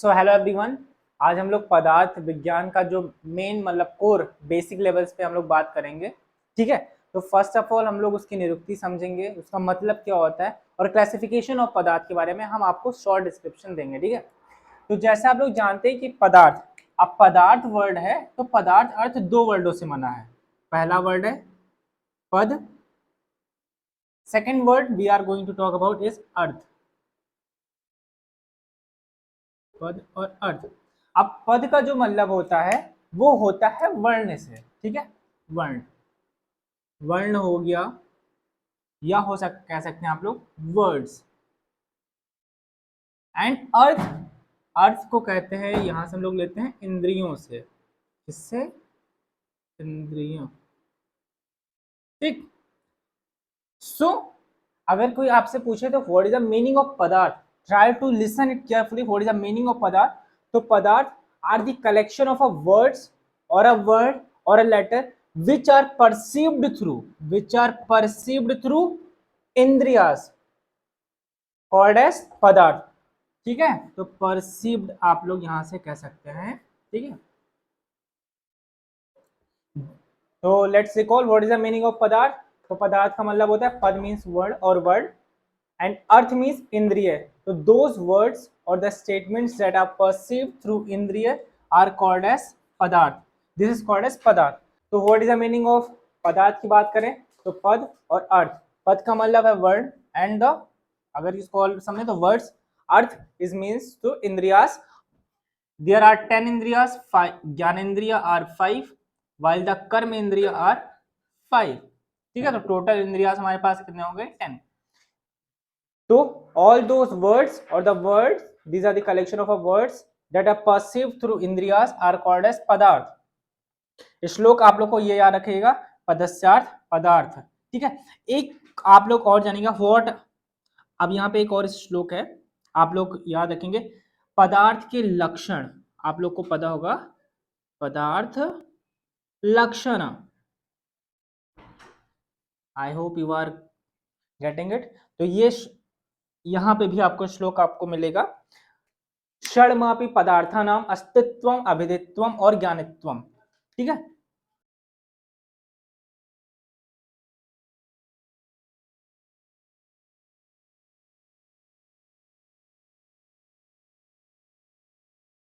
So hello everyone, आज हम लोग पदार्थ विज्ञान का जो मेन मतलब कोर बेसिक लेवल्स पे हम लोग बात करेंगे। ठीक है, तो फर्स्ट ऑफ ऑल हम लोग उसकी निरुक्ति समझेंगे, उसका मतलब क्या होता है और क्लासिफिकेशन ऑफ पदार्थ के बारे में हम आपको शॉर्ट डिस्क्रिप्शन देंगे। ठीक है, तो जैसे आप लोग जानते हैं कि पदार्थ, अब पदार्थ वर्ड है तो पदार्थ अर्थ दो वर्डों से बना है। पहला वर्ड है पद, second word we are going to talk about is अर्थ। पद और अर्थ। अब पद का जो मतलब होता है वो होता है वर्ण से। ठीक है, वर्ण, वर्ण हो गया या कह सकते हैं आप लोग वर्ड्स। एंड अर्थ, अर्थ को कहते हैं, यहां से हम लोग लेते हैं इंद्रियों से। किससे? इंद्रियों। ठीक। सो अगर कोई आपसे पूछे तो what is the meaning of padarth, try to listen it carefully. What is the meaning of padarth? तो padarth are the collection of a words और अ वर्ड और a letter which are perceived through indriyas called as पदार्थ। ठीक है, तो perceived आप लोग यहां से कह सकते हैं। ठीक है, तो let's recall what is the meaning of padarth. तो पदार्थ का मतलब होता है पद मीन्स वर्ड और word and earth means indriya. So those words or the statements that are perceived through indriya are called as padarth. This is called as padarth. So what is the meaning of पदार्थ की बात करें तो पद और अर्थ। पद का मतलब है वर्ड एंड द, अगर इसको और समझे तो words. Arth is means to indriyas. There are 10 indriyas, gyanendriya are 5 while the कर्म इंद्रिया आर 5। ठीक है, तो टोटल इंद्रियास हमारे पास कितने हो गए? 10। So all those words or the words, these are the collection of words that are perceived through indriyas are called as padarth. श्लोक आप लोग को ये याद रखिएगा, पदस्यार्थ पदार्थ। ठीक है, एक आप लोग और जानिएगा व्हाट। अब यहाँ पे एक और श्लोक है, आप लोग याद रखेंगे पदार्थ के लक्षण। आप लोग को पता होगा पदार्थ लक्षण। I hope you are getting it. तो ये यहाँ पे भी आपको श्लोक आपको मिलेगा, षड्मापि पदार्थानाम अस्तित्वम अभिधित्वम और ज्ञानित्वम। ठीक है,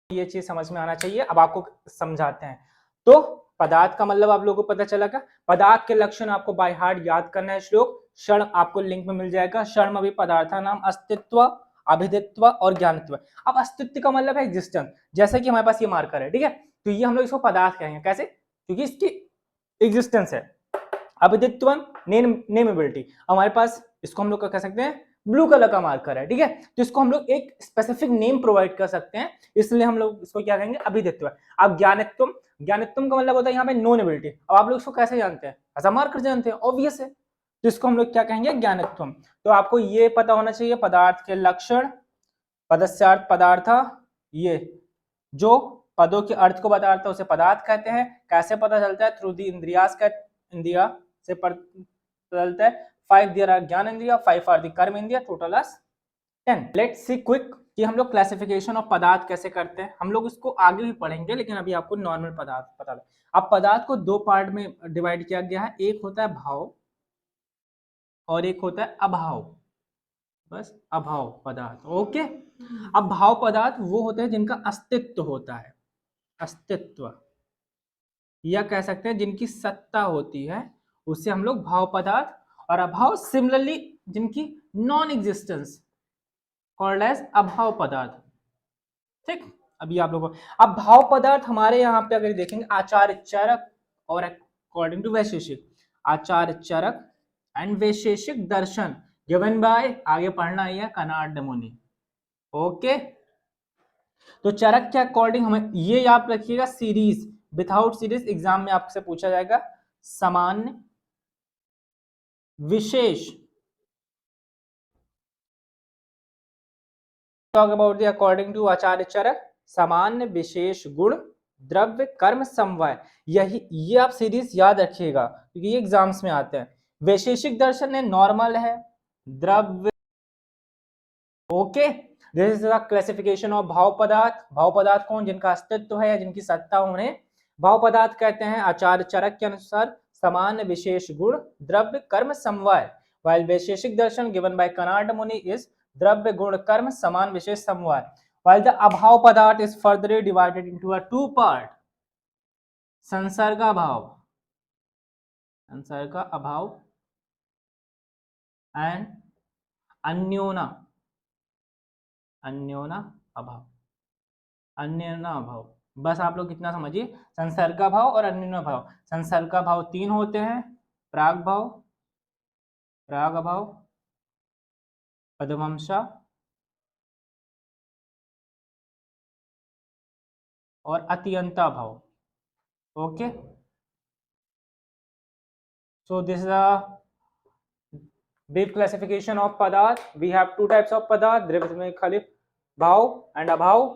ये चीज समझ में आना चाहिए। अब आपको समझाते हैं। तो पदार्थ का मतलब आप लोगों को पता चला का, पदार्थ के लक्षण आपको बाय हार्ट याद करना है। श्लोक क्षण आपको लिंक में मिल जाएगा, षड्मापि पदार्थानाम अस्तित्व अभिधित्व और ज्ञानित्व। अब अस्तित्व का मतलब है एग्जिस्टेंस, जैसे कि हमारे पास ये मार्कर है। ठीक है, तो ये हम लोग इसको पदार्थ कहेंगे। कैसे? क्योंकि इसकी एग्जिस्टेंस है। अभिधित्व नेमेबिलिटी, हमारे पास इसको हम लोग कह सकते हैं ब्लू कलर का मार्कर है। ठीक है, तो इसको हम लोग एक स्पेसिफिक नेम प्रोवाइड कर सकते हैं, इसलिए हम लोग इसको क्या कहेंगे? अभिधित्व। अब ज्ञानित्व, ज्ञानित्व का मतलब होता है यहाँ पे नोनेबिलिटी। अब आप लोग इसको कैसे जानते हैं? ऐसा मार्कर जानते हैं, ऑब्वियस है। तो इसको हम लोग क्या कहेंगे? ज्ञानित्व। तो आपको ये पता होना चाहिए पदार्थ के लक्षण, पदस्यार्थ पदार्थ, ये जो पदों के अर्थ को बताता है उसे पदार्थ कहते हैं। कैसे पता चलता है? थ्रू दी इंद्रियास का, इंद्रिया से पता चलता है। 5 देयर आर ज्ञान इंद्रिया, 5 are the karma indriya, total as 10। Let's see quick कि हम लोग क्लासिफिकेशन ऑफ पदार्थ कैसे करते हैं। हम लोग इसको आगे भी पढ़ेंगे, लेकिन अभी आपको नॉर्मल पदार्थ पता है। अब पदार्थ को दो पार्ट में डिवाइड किया गया है, एक होता है भाव और एक होता है अभाव। बस अभाव पदार्थ। ओके, अब भाव पदार्थ वो होते हैं जिनका अस्तित्व होता है, अस्तित्व, या कह सकते हैं जिनकी सत्ता होती है, उसे हम लोग भाव पदार्थ। और अभाव सिमिलरली जिनकी नॉन एग्जिस्टेंस, कॉल्ड एज अभाव पदार्थ। ठीक, अभी आप लोगों को अब भाव पदार्थ हमारे यहाँ पे अगर देखेंगे, आचार्य चरक और according to Vaisheshika, Acharya Charak and Vaisheshika darshan given by, आगे पढ़ना है कनाड मुनि। ओके, तो चरक के अकॉर्डिंग हमें ये याद रखिएगा, सीरीज विदाउट सीरीज एग्जाम में आपसे पूछा जाएगा। सामान्य, विशेष, talk about the according to Acharya Charak, सामान्य, विशेष, गुण, द्रव्य, कर्म, समवाय। यही ये आप सीरीज याद रखिएगा क्योंकि ये एग्जाम्स में आते हैं। वैशेषिक दर्शन है, नॉर्मल है, द्रव्य। Okay, this is the classification of भाव पदार्थ। भाव पदार्थ कौन? जिनका अस्तित्व है या जिनकी सत्ता, उन्हें भाव पदार्थ कहते हैं। आचार्य चरक के अनुसार समान विशेष गुण द्रव्य कर्म समवाय, while Vaisheshika Darshan given by Kanada Muni is द्रव्य गुण कर्म समान विशेष समवाय, while the अभाव पदार्थ is further divided into a two part, संसर्गा भाव, संसर्गा अभाव एंड अन्योना, अन्योना अभाव, अन्योना अभाव। बस आप लोग कितना समझिए, संसर्गा भाव और अन्योना भाव। संसर्गा भाव 3 होते हैं, प्राग भाव, प्राग अभाव, पदवंशा और अत्यंता भाव। Okay, so this is a brief classification of पदार्थ। we have two types of पदार्थ, द्रव्य में खाली भाव एंड अभाव।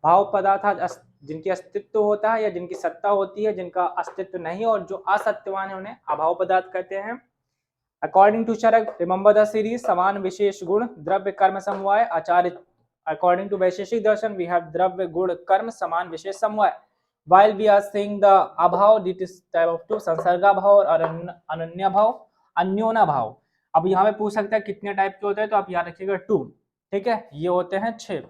भाव पदार्थ जिनकी अस्तित्व होता है या जिनकी सत्ता होती है, जिनका अस्तित्व नहीं और जो असत्यवान है उन्हें अभाव पदार्थ कहते हैं। According to Charak, remember the series, समान विशेष गुण द्रव्य कर्म समवाय। Acharya, according to Vaisheshik Darshan, we have dravya guna कर्म समान विशेष समवाय। While we are seeing the अभाव, this type of two, संसर्गा भाव और अनन्य भाव, अन्योना भाव। अब यहाँ पे पूछ सकता है कितने टाइप के होते हैं, तो आप याद रखिएगा 2, ठीक है, ये होते हैं 6।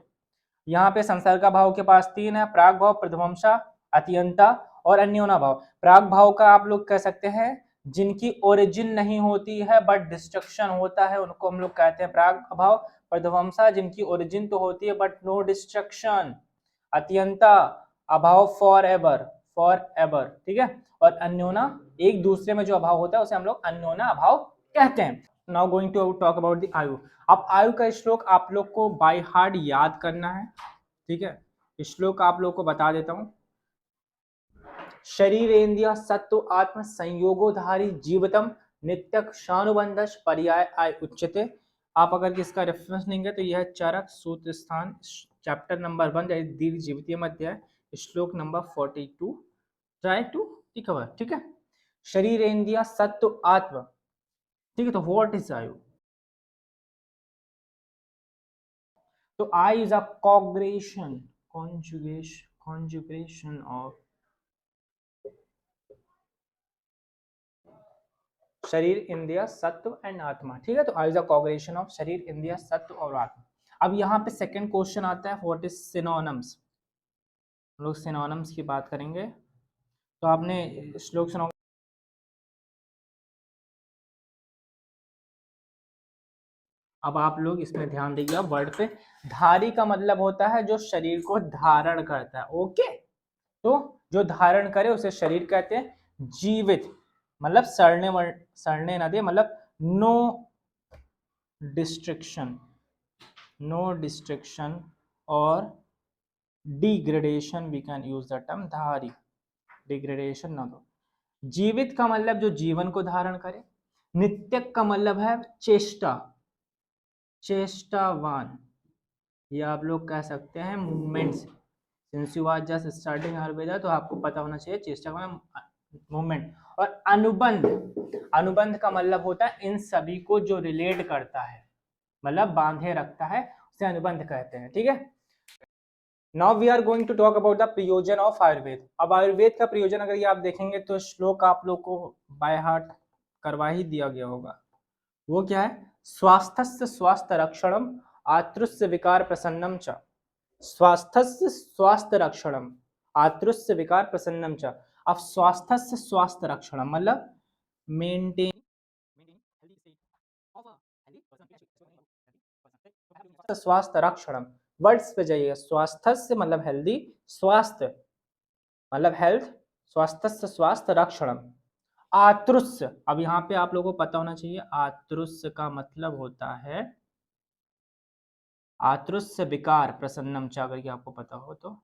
यहाँ पे संसर्गा भाव के पास 3 है, प्राग भाव, प्रध्वंसा, अत्यंता और अन्योना भाव। प्राग भाव का आप लोग कह सकते हैं जिनकी ओरिजिन नहीं होती है बट डिस्ट्रक्शन होता है, उनको हम लोग कहते हैं प्राग भाव। प्रध्वंसा, जिनकी ओरिजिन तो होती है बट नो डिस्ट्रक्शन। अत्यंता, अभाव फॉर एवर, फॉर एवर, ठीक है। और अन्योना, एक दूसरे में जो अभाव होता है उसे हम लोग अन्योना अभाव कहते हैं। Now going to talk about the ayu. अब आयु का श्लोक आप लोग को बाय हार्ट याद करना है, ठीक है। श्लोक आप लोग को बता देता हूं। शरीरेन्द्रिय सत्व आत्म संयोगोधारी जीवतम नित्यक शानुबंधश पर्याय आय उच्यते। आप अगर किसका रेफरेंस लेंगे तो यह है चरक सूत्र स्थान, चैप्टर नंबर 1, दीर्घ जीवितीय अध्याय, श्लोक नंबर 42। ट्राई टू रिकवर, ठीक है। शरीरेन्द्रिय सत्व आत्म, ठीक है। तो व्हाट इज आयु? तो I is a कॉग्रेशन, conjugation of शरीर, इंद्रिय, सत्व एंड आत्मा, ठीक है। तो आई इज अ कॉग्रेशन ऑफ शरीर, इंद्रिय, सत्व और आत्मा। अब यहाँ पे सेकंड क्वेश्चन आता है, व्हाट इज सिनोनिम्स। हम लोग सिनोनिम्स की बात करेंगे। तो आपने श्लोक सुना, अब आप लोग इसमें ध्यान दीजिए वर्ड पे। धारी का मतलब होता है जो शरीर को धारण करता है, ओके। तो जो धारण करे उसे शरीर कहते हैं। जीवित मतलब सड़ने न दे, मतलब नो डिस्ट्रक्शन, नो डिस्ट्रक्शन और degradation, we can use the term dhari, degradation ना दो। जीवित का मतलब जो जीवन को धारण करे। नित्यक का मतलब है चेष्टा, चेष्टावान, या आप लोग कह सकते हैं movements. Since you are just starting Ayurveda, तो आपको पता होना चाहिए चेष्टा का मूवमेंट। और अनुबंध, अनुबंध का मतलब होता है इन सभी को जो रिलेट करता है, मतलब बांधे रखता है, उसे अनुबंध कहते हैं, ठीक है। Now we are going to talk about the prayojan of Ayurveda. अब आयुर्वेद का प्रयोजन अगर ये आप देखेंगे तो श्लोक आप लोग को बाय हार्ट करवा ही दिया गया होगा। वो क्या है? स्वास्थ्यस्य स्वास्थ्य रक्षणम, आतृस्य विकार प्रसन्नम च। स्वास्थ्यस्य स्वास्थ्य रक्षणम, आतृस्य विकार प्रसन्नम च। अब स्वास्थ्यस्य स्वास्थ्य रक्षणम मतलब मेंटेन स्वास्थ्य रक्षणम, वर्ड्स पे जाइए। स्वास्थ्य मतलब हेल्दी, स्वास्थ्य मतलब हेल्थ, स्वास्थ्य स्वास्थ्य रक्षणम। आतृस्य, अब यहाँ पे आप लोगों को पता होना चाहिए, आतृस्य का मतलब होता है आतृस्य विकार प्रसन्नम च, अगर कि आपको पता हो तो।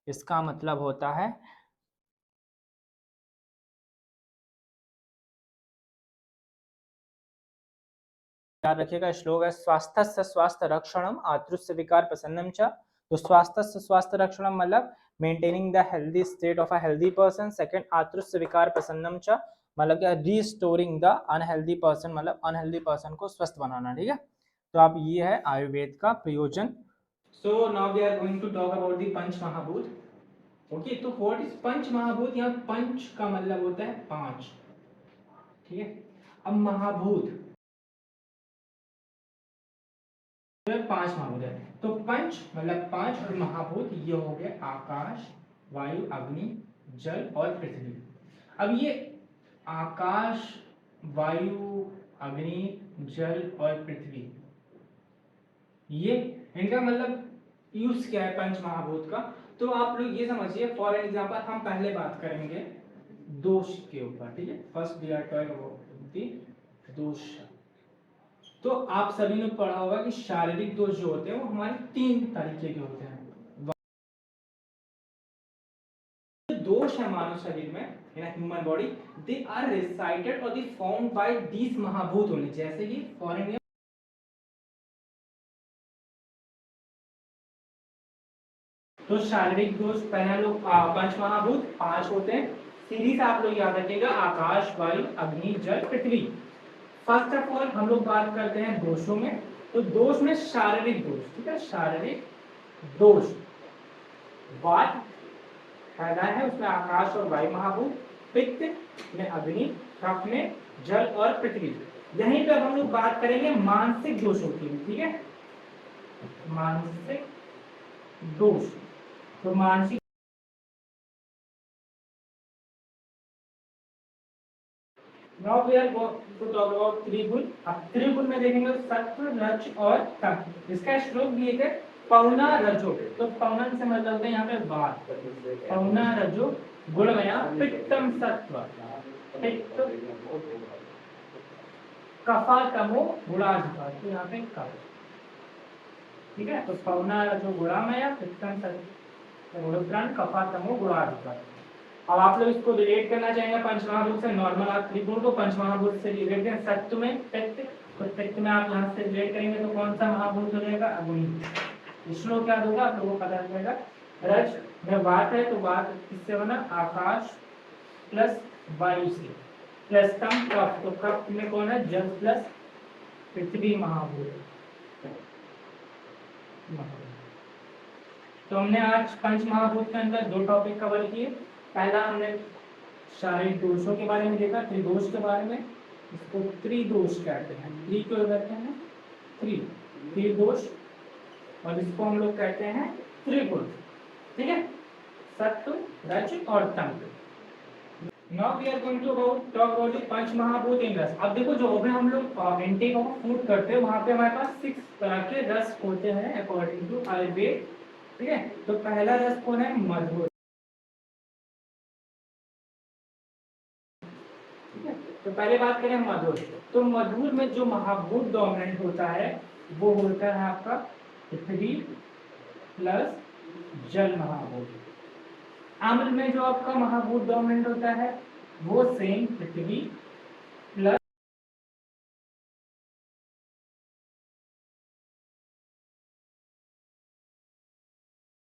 इसका मतलब होता है याद रखिएगा, श्लोक है स्वास्थ्य स्वास्थ्य रक्षणम आतृस्य विकार प्रसन्नम च। तो स्वास्थ्य स्वास्थ्य रक्षणम मतलब maintaining the healthy state of a healthy person. Second, आतृस्य विकार प्रसन्नम च मतलब क्या, रिस्टोरिंग द अनहेल्दी पर्सन, मतलब अनहेल्दी पर्सन को स्वस्थ बनाना, ठीक है। तो अब ये है आयुर्वेद का प्रयोजन। So now we are going to talk about the panch mahabhoot. Okay, तो व्हाट इज पंच महाभूत? यहाँ पंच का मतलब होता है पांच, ठीक है। अब महाभूत पांच महाभूत है, तो पंच मतलब पांच और महाभूत ये हो गए आकाश, वायु, अग्नि, जल और पृथ्वी। अब ये आकाश, वायु, अग्नि, जल और पृथ्वी, ये इनका मतलब यूज क्या है पंच महाभूत का? तो आप लोग ये समझिए, फॉर एग्जांपल हम पहले बात करेंगे दोष के ऊपर, ठीक है। First we are talking about the dosha. तो आप सभी ने पढ़ा होगा कि शारीरिक दोष जो होते हैं वो हमारे तीन तरीके के होते हैं। दोष है मानव शरीर में, in human body, they are recited और दे फाउंड बाय दीस महाभूत ओनली, जैसे कि फॉरेन। तो शारीरिक दोष पहले हम लोग पंच महाभूत पांच होते हैं, सीरीज आप लोग याद रखिएगा, आकाश, वायु, अग्नि, जल, पृथ्वी। फर्स्ट ऑफ ऑल हम लोग बात करते हैं दोषों में। तो दोष में शारीरिक दोष, ठीक है, शारीरिक दोष, वात फैला है उसमें आकाश और वायु महाभूत, पित्त में अग्नि, कफ में जल और पृथ्वी। यहीं पे हम लोग बात करेंगे मानसिक दोषों की, ठीक है, मानसिक दोष। तो मानसिक, now we are going to talk about trigun. अब त्रिगुण में देखेंगे सत्व, रज और तम। इसका श्लोक दिए थे पौना रजो। तो पौनन से मतलब है यहाँ पे बात, पौना रजो गुणमया पित्तम सत्व, पित्त कफा तमो गुणाधिकार, तो यहाँ पे कफ, ठीक है। तो पौना रजो गुणमया पित्तम सत्व गुणप्राण कफा तमो गुणाधिकार। अब आप लोग इसको रिलेट करना चाहेंगे पंचमहाभूत से। नॉर्मल आप त्रिगुण को पंचमहाभूत से रिलेट करें। सत्व में पित्त, तो पित्त में आप यहाँ से रिलेट करेंगे तो कौन सा महाभूत हो जाएगा? अग्नि। श्लोक क्या होगा आप लोगों को पता चलेगा। रज में वात है, तो वात किससे बना? आकाश प्लस वायु से, प्लस तम कफ, तो कफ में कौन है? जल प्लस पृथ्वी महाभूत। तो हमने आज पंच महाभूत के अंदर दो टॉपिक कवर किए। पहला हमने शारीरिक दोषों के बारे में देखा, त्रिदोष के बारे में। इसको त्रिदोष कहते हैं। त्रि क्यों कहते हैं? त्रिदोष। और इसको हम लोग कहते हैं त्रिगुण, ठीक है, सत्व, रज और तम। Now we are going to talk about panch mahabhoot in रस। अब देखो, जो भी हम लोग इनटेक ऑफ फूड करते हैं वहां पे हमारे पास 6 तरह के रस होते हैं अकॉर्डिंग टू आयुर्वेद, ठीक है। तो पहला रस कौन है? मधुर, ठीक है। तो पहले बात करें मधुर। तो मधुर में जो महाभूत डोमिनेंट होता है वो होता है आपका पृथ्वी प्लस जल महाभूत। आम्ल में जो आपका महाभूत डोमिनेंट होता है वो सेम पृथ्वी प्लस,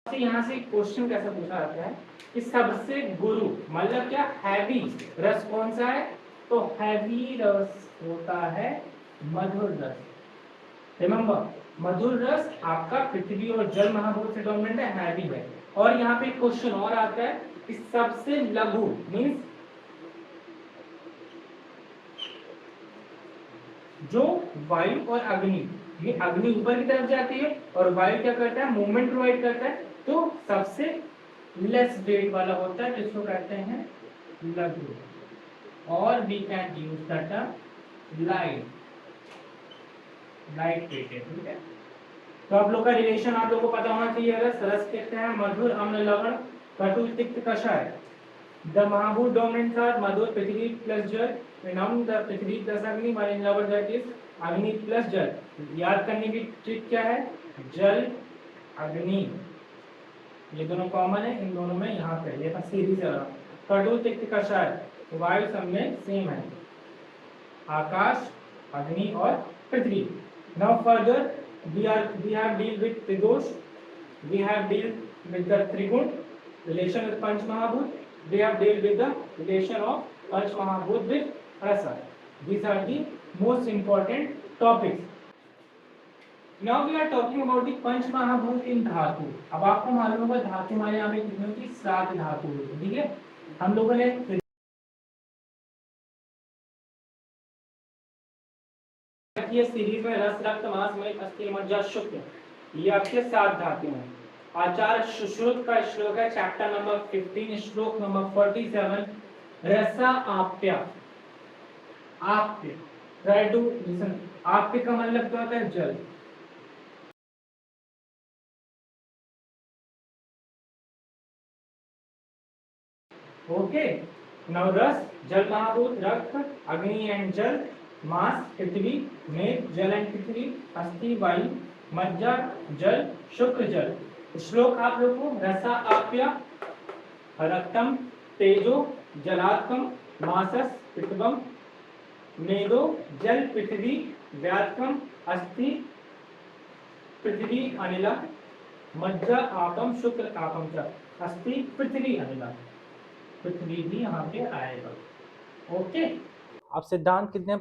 यहाँ से क्वेश्चन कैसा पूछा जाता है कि सबसे गुरु मतलब क्या, हैवी रस कौन सा है? तो हैवी रस होता है मधुर रस। रिमेंबर, मधुर रस आपका पृथ्वी और जल महाभूत से डोमिनेंट है, हैवी है। और यहाँ पे क्वेश्चन और आता है कि सबसे लघु मीन्स जो वायु और अग्नि, ये अग्नि ऊपर की तरफ जाती है और वायु क्या करता है? मूवमेंट प्रोवाइड करता है। तो सबसे लेस वेट वाला होता है जिसको कहते हैं लघु, और we can use the term light, light weighted, ठीक है। तो आप लोग का रिलेशन आप लोगों को पता होना चाहिए। रस, रस कहते हैं मधुर, अम्ल, लवण, कटु, तिक्त, कषाय। द महाभूत डोमिनेंट्स आर मधुर, पृथ्वी प्लस जल, नाम द पृथ्वी प्लस अग्नि, one in lover that is अग्नि प्लस जल। याद करने की ट्रिक क्या है? जल, अग्नि, ये दोनों कॉमन है, इन दोनों में यहाँ पे ये सीरीज है। कटु, तिक्त, कषाय, वायु सब में सेम है, आकाश, अग्नि और पृथ्वी। Now further we have deal with tridosh, we have deal with the trigun relation with panch mahabhut, we have deal with the relation of panchmahabhoot with rasa. These are the most important topics. Now we are talking about the पंचमहाभूत in धातु. अब आपको मालूम होगा धातु हमारे यहाँ पे कितनी होती है, 7 धातु होती है. ठीक है, हम लोगों ने ये सीरीज में रस, रक्त, मांस, मणि, अस्थि, मज्जा, शुक्र, ये आपके 7 धातु हैं. आचार्य सुश्रुत का श्लोक है चैप्टर नंबर 15 श्लोक नंबर 47, रसा आप्या. आप्य, ट्राई टू लिसन. आप्य का मतलब क्या होता है, जल. ओके, नाउ रस जल महाभूत, रक्त अग्नि एंड जल, मास पृथ्वी, मेघ जल एंड पृथ्वी, अस्थि वायु, मज्जा जल, शुक्र जल. श्लोक आप लोग को रसा आप्य रक्तम तेजो जलात्मम मासस पित्वम मेदो जल पृथ्वी व्यात्कम अस्थि पृथ्वी अनिला मज्जा आपम शुक्र आपम च अस्थि पृथ्वी अनिला. पृथ्वी भी यहाँ पे आएगा. ओके, अब सिद्धांत कितने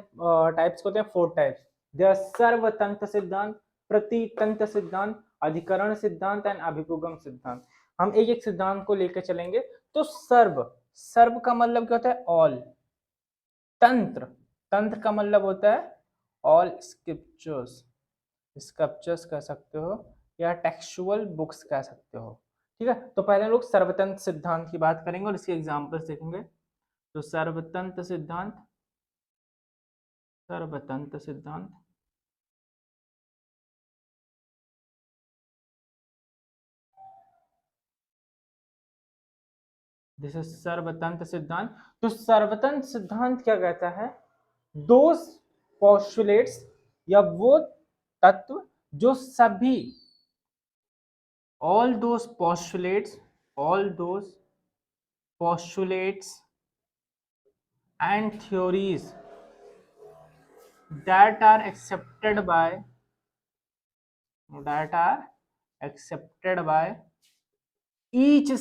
टाइप्स होते हैं, 4 टाइप्स. देयर सर्वतंत्र सिद्धांत, प्रतितंत्र सिद्धांत, अधिकरण सिद्धांत एंड अभिपुगम सिद्धांत. हम एक एक सिद्धांत को लेकर चलेंगे. तो सर्व, सर्व का मतलब क्या होता है, ऑल. तंत्र, तंत्र का मतलब होता है ऑल स्क्रिप्चर्स, स्क्रिप्चर्स कह सकते हो या टेक्सचुअल बुक्स कह सकते हो. ठीक है, तो पहले हम लोग सर्वतंत्र सिद्धांत की बात करेंगे और इसके एग्जांपल्स देखेंगे. तो सर्वतंत्र सिद्धांत, सर्वतंत्र सिद्धांत दिस इज सर्वतंत्र सिद्धांत. तो सर्वतंत्र सिद्धांत क्या कहता है, दोस पोस्टुलेट्स या वो तत्व जो सभी, all those postulates and theories that are accepted by each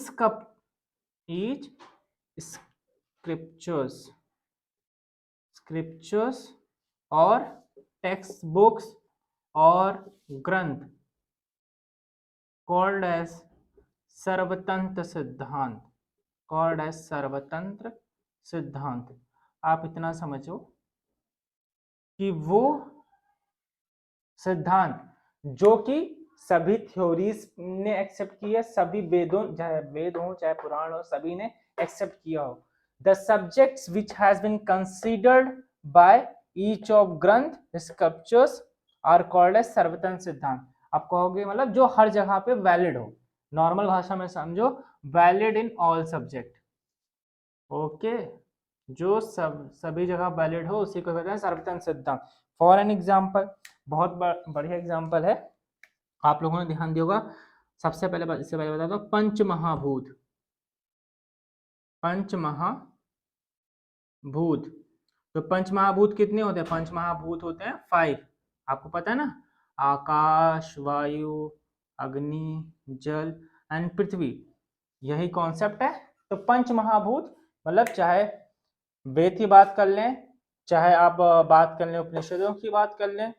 scriptures और टेक्स्ट बुक्स और ग्रंथ called as सर्वतंत्र सिद्धांत, called as सर्वतंत्र सिद्धांत. आप इतना समझो कि वो सिद्धांत जो कि सभी थ्योरीज ने एक्सेप्ट किया, सभी वेदों, चाहे वेद हो चाहे पुराण हो, सभी ने एक्सेप्ट किया हो. The subjects which has been considered by each of granth scriptures are called as sarvatantra siddhant. आप कहोगे मतलब जो हर जगह पे वैलिड हो, नॉर्मल भाषा में समझो, valid in all subject. Okay, जो सभी जगह वैलिड हो उसी को कहते हैं सर्वतंत्र सिद्धांत. फॉर एन एग्जाम्पल, बहुत बढ़िया एग्जाम्पल है, आप लोगों ने ध्यान दिया होगा. सबसे पहले इससे पहले बता दो, पंचमहाभूत. पंचमहाभूत, तो पंचमहाभूत कितने होते हैं, पंचमहाभूत होते हैं 5. आपको पता है ना, आकाश, वायु, अग्नि, जल एंड पृथ्वी, यही कॉन्सेप्ट है. तो पंचमहाभूत मतलब चाहे वेद की बात कर लें, चाहे आप बात कर लें उपनिषदों की बात कर लें,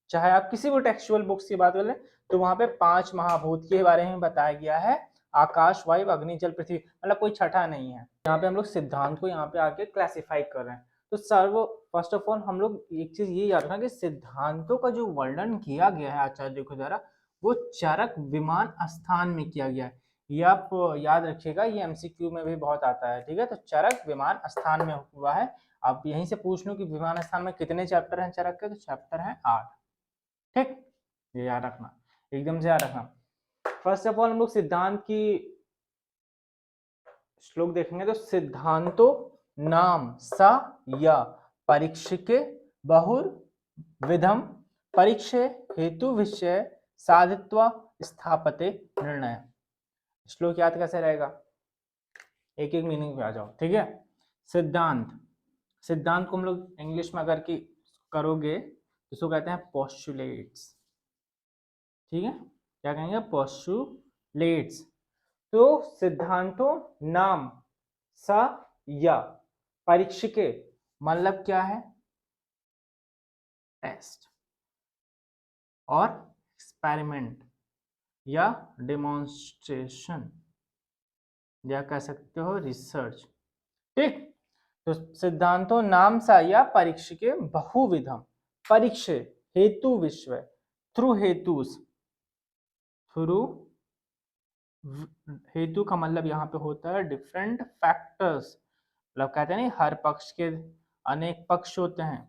चाहे आप किसी भी टेक्सचुअल बुक्स की बात कर लें, तो वहां पे 5 महाभूत के बारे में बताया गया है. आकाश, वायु, अग्नि, जल, पृथ्वी, मतलब कोई छठा नहीं है. यहाँ पे हम लोग सिद्धांत को यहाँ पे आके क्लासिफाई कर रहे हैं. तो सर्व फर्स्ट ऑफ ऑल हम लोग एक चीज ये याद रखना कि सिद्धांतों का जो वर्णन किया गया है आचार्य के द्वारा, वो चरक विमान स्थान में किया गया है. ये आप याद रखिएगा, ये एमसीक्यू में भी बहुत आता है. ठीक है, तो चरक विमान स्थान में हुआ है. आप यहीं से पूछ लो कि विमान स्थान में कितने चैप्टर हैं चरक के, तो चैप्टर हैं 8. ठीक, ये याद रखना, एकदम से याद रखना. फर्स्ट ऑफ ऑल हम लोग सिद्धांत की श्लोक देखेंगे. तो सिद्धांतो नाम सा या परीक्षिके बहुर्विधम परीक्षे हेतु विषय साधित्वा स्थापते निर्णय. श्लोक याद कैसे रहेगा, एक एक मीनिंग पे आ जाओ. ठीक है, सिद्धांत, सिद्धांत को हम लोग इंग्लिश में अगर की करोगे तो इसको कहते हैं पोस्टुलेट्स. ठीक है, क्या कहेंगे, पोस्टुलेट्स. तो सिद्धांतों नाम सा या, परीक्षके मतलब क्या है? टेस्ट और एक्सपेरिमेंट या डेमोन्स्ट्रेशन या कह सकते हो रिसर्च। ठीक, तो सिद्धांतों नाम सा या परीक्षके बहुविधम, परीक्षे हेतु विषय, थ्रू हेतुस, थ्रू हेतु का मतलब यहाँ पे होता है डिफरेंट फैक्टर्स, मतलब कहते हैं नहीं हर पक्ष के अनेक पक्ष होते हैं,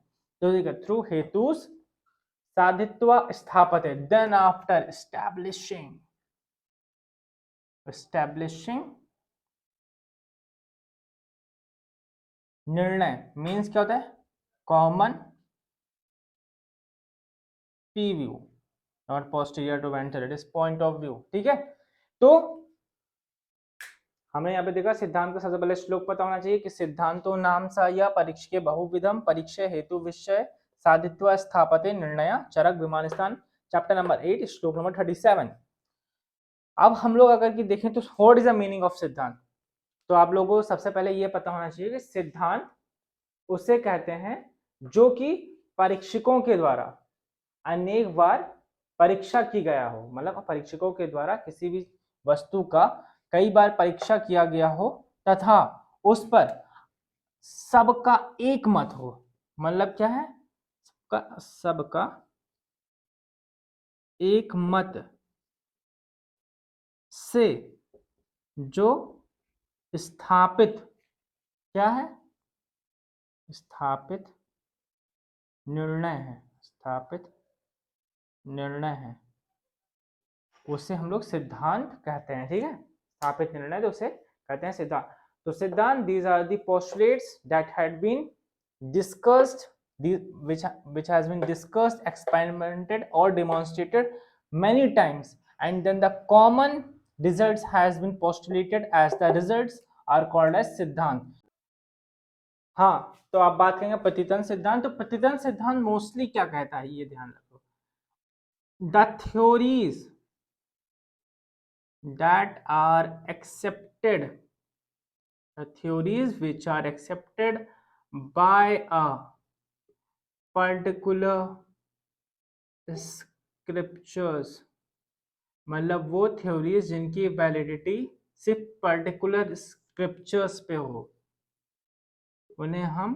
तो देखिए थ्रू हेतुस साधित्वा स्थापते, then after establishing nirnay means क्या होता है? Common p view not posterior to ventral, it is point of view. ठीक है, तो हमने यहाँ पे देखा सिद्धांत का सबसे पहले श्लोक पता होना चाहिए कि सिद्धांतो नाम सा या परीक्षे बहुविधम, परीक्षे हेतु विषय साधित्वा स्थापते निर्णय चरक विमान स्थान, चैप्टर नंबर 8 श्लोक नंबर 37। अब हम लोग अगर की देखें तो what is the meaning of सिद्धांत, तो आप लोगों को सबसे पहले ये पता होना चाहिए कि सिद्धांत उसे कहते हैं जो कि परीक्षकों के द्वारा अनेक बार परीक्षा की गया हो, मतलब परीक्षकों के द्वारा किसी भी वस्तु का कई बार परीक्षा किया गया हो तथा उस पर सबका एक मत हो, मतलब क्या है? सबका एक मत से जो स्थापित क्या है? स्थापित निर्णय है, स्थापित निर्णय है, उसे हम लोग सिद्धांत कहते हैं। ठीक है, स्थापित निर्णय तो उसे कहते हैं सिद्धांत। तो सिद्धांत these are the postulates that had been discussed, which has been discussed, experimented or demonstrated many times, and then the common results has been postulated as the results are called as सिद्धांत। हाँ, तो आप बात करेंगे प्रतितंत्र सिद्धांत, तो प्रतितंत्र सिद्धांत mostly क्या कहता है ये ध्यान रखो, the theories that are accepted, the theories which are accepted by a particular scriptures, मतलब वो थ्योरीज जिनकी वैलिडिटी सिर्फ पर्टिकुलर स्क्रिप्चर्स पे हो, उन्हें हम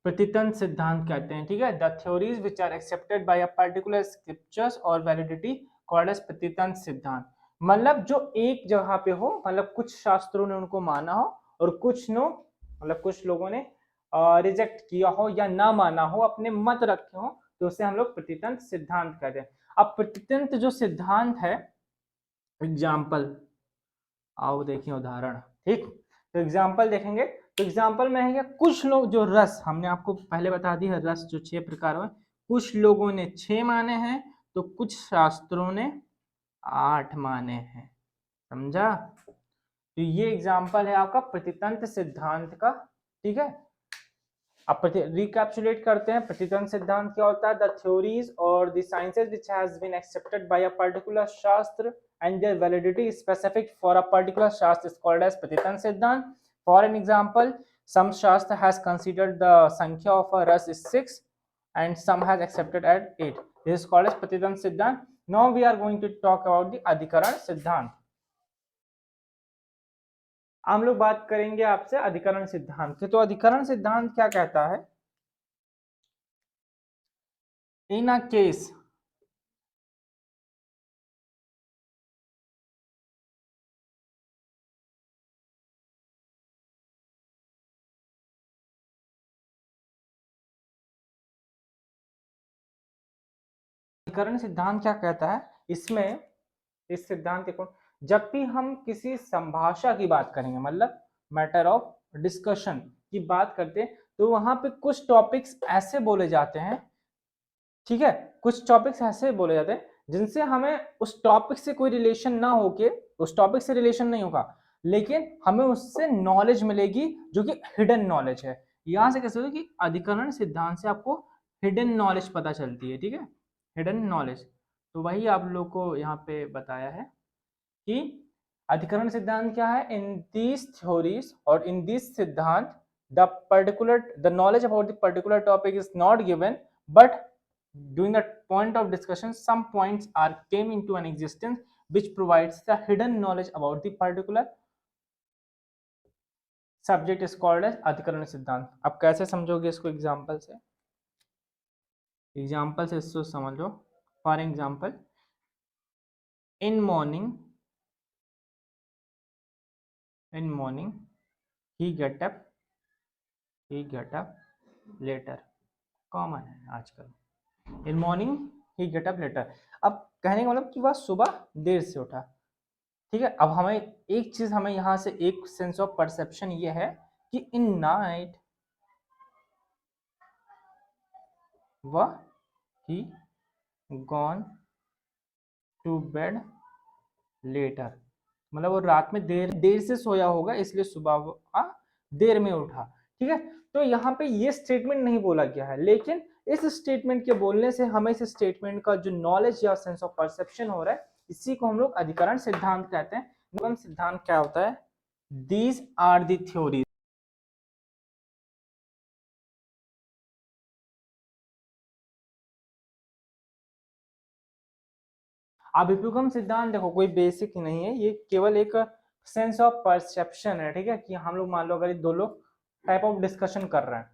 प्रतितंत्र सिद्धांत कहते हैं। ठीक है, the theories which are accepted by a particular scriptures और validity called as pratitantra siddhant, मतलब जो एक जगह पे हो, मतलब कुछ शास्त्रों ने उनको माना हो और कुछ नो मतलब कुछ लोगों ने रिजेक्ट किया हो या ना माना हो, अपने मत रखे हो, तो उसे हम लोग प्रतितंत्र सिद्धांत कहते हैं। अब प्रतितंत्र जो सिद्धांत है, एग्जाम्पल आओ देखें उदाहरण। ठीक, तो एग्जाम्पल देखेंगे, तो एग्जाम्पल में है कुछ लोग जो रस, हमने आपको पहले बता दी है रस जो 6 प्रकार में, कुछ लोगों ने 6 माने हैं तो कुछ शास्त्रों ने 8 माने हैं, समझा? तो ये एग्जाम्पल है आपका प्रतितंत्र सिद्धांत का। ठीक है, अब रिकैप्सुलेट करते हैं प्रतितंत्र सिद्धांत क्या होता है। द थ्योरीज और the sciences which has been accepted by a particular shastra and their validity is specific for a particular shastra is called as Pratitantra Siddhant. For an example, some shastra has considered the sankhya of a ras is 6 and some has accepted at 8. This is called as Pratitantra Siddhant. Now we are going to talk about the Adhikaran Siddhant. हम लोग बात करेंगे आपसे अधिकरण सिद्धांत की। तो अधिकरण सिद्धांत क्या कहता है? इन अ केस अधिकरण सिद्धांत क्या कहता है इसमें, इस सिद्धांत को जब भी हम किसी संभाषा की बात करेंगे, मतलब मैटर ऑफ डिस्कशन की बात करते हैं, तो वहां पे कुछ टॉपिक्स ऐसे बोले जाते हैं, ठीक है, कुछ टॉपिक्स ऐसे बोले जाते हैं जिनसे हमें उस टॉपिक से कोई रिलेशन ना होके, उस टॉपिक से रिलेशन नहीं होगा, लेकिन हमें उससे नॉलेज मिलेगी जो कि हिडन नॉलेज है। यहां से कैसे होगा कि अधिकरण सिद्धांत से आपको हिडन नॉलेज पता चलती है। ठीक है, हिडन नॉलेज, तो वही आप लोग को यहाँ पे बताया है कि अधिकरण सिद्धांत क्या है? इन दीज थ्योरीज और इन दीज सिद्धांत the knowledge about the particular topic is not given, but during the point of discussion some points are came into an existence which provides the hidden knowledge about the particular subject is called as अधिकरण सिद्धांत। अब कैसे समझोगे इसको? Example से इसको समझ लो। For example, in morning he get up later, common है आजकल। In morning he get up later. अब कहने का मतलब कि वह सुबह देर से उठा। ठीक है, अब हमें एक चीज, हमें यहां से एक सेंस ऑफ परसेप्शन ये है कि इन नाइट वह he gone to bed later, मतलब वो रात में देर से सोया होगा, इसलिए सुबह वो देर में उठा। ठीक है, तो यहाँ पे ये स्टेटमेंट नहीं बोला गया है, लेकिन इस स्टेटमेंट के बोलने से हमें इस स्टेटमेंट का जो नॉलेज या सेंस ऑफ परसेप्शन हो रहा है, इसी को हम लोग अधिकरण सिद्धांत कहते हैं। अधिकरण सिद्धांत क्या होता है? These are the theories. अभिप्युगम सिद्धांत देखो कोई बेसिक नहीं है, ये केवल एक सेंस ऑफ परसेप्शन है। ठीक है, कि हम लोग मान लो अगर दो लोग टाइप ऑफ डिस्कशन कर रहे हैं,